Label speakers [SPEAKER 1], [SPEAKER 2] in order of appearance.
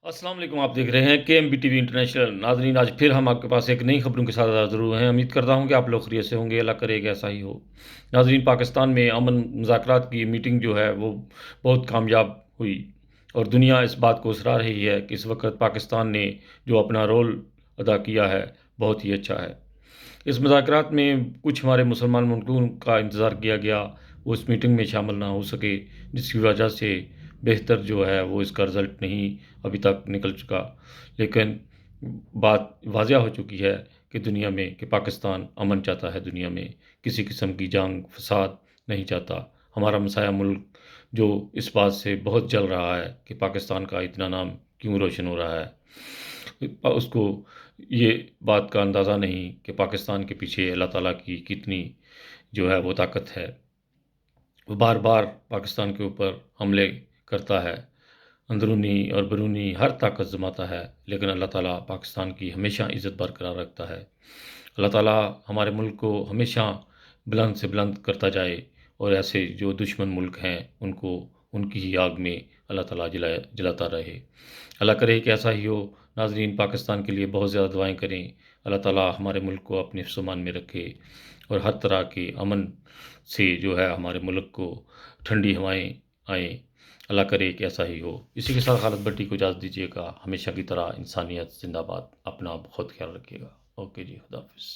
[SPEAKER 1] السلام علیکم، آپ دیکھ رہے ہیں کے M B T V International. ناظرین، آج پھر ہم آپ کے پاس ایک نئی خبروں کے ساتھ حاضر ہوئے ہیں۔ امید کرتا ہوں کہ آپ لوگ خیریت سے ہوں گے، اللہ کرے کہ ایسا ہی ہو۔ ناظرین، پاکستان میں امن مذاکرات کی میٹنگ جو ہے وہ بہت کامیاب ہوئی، اور دنیا اس بات کو اسرا رہی ہے کہ اس وقت پاکستان نے جو اپنا رول ادا کیا ہے بہت ہی اچھا ہے۔ اس مذاکرات میں کچھ ہمارے مسلمان ملکوں کا انتظار کیا گیا، وہ اس میٹنگ میں شامل نہ ہو سکے، جس کی وجہ سے بہتر جو ہے وہ اس کا رزلٹ نہیں ابھی تک نکل چکا۔ لیکن بات واضح ہو چکی ہے کہ دنیا میں کہ پاکستان امن چاہتا ہے، دنیا میں کسی قسم کی جنگ فساد نہیں چاہتا۔ ہمارا مسایہ ملک جو اس بات سے بہت جل رہا ہے کہ پاکستان کا اتنا نام کیوں روشن ہو رہا ہے، اس کو یہ بات کا اندازہ نہیں کہ پاکستان کے پیچھے اللہ تعالیٰ کی کتنی جو ہے وہ طاقت ہے۔ وہ بار بار پاکستان کے اوپر حملے کرتا ہے، اندرونی اور بیرونی ہر طاقت جماتا ہے، لیکن اللہ تعالیٰ پاکستان کی ہمیشہ عزت برقرار رکھتا ہے۔ اللہ تعالیٰ ہمارے ملک کو ہمیشہ بلند سے بلند کرتا جائے، اور ایسے جو دشمن ملک ہیں ان کو ان کی ہی آگ میں اللہ تعالیٰ جلاتا رہے۔ اللہ کرے کہ ایسا ہی ہو۔ ناظرین، پاکستان کے لیے بہت زیادہ دعائیں کریں۔ اللہ تعالیٰ ہمارے ملک کو اپنے حفظ و امان میں رکھے، اور ہر طرح کے امن سے جو ہے ہمارے ملک کو ٹھنڈی ہوائیں آئیں۔ اللہ کرے کہ ایسا ہی ہو۔ اسی کے ساتھ خالد بٹی کو اجازت دیجیے گا۔ ہمیشہ کی طرح انسانیت زندہ باد۔ اپنا بہت خیال رکھیے گا۔ اوکے جی، خدا حافظ۔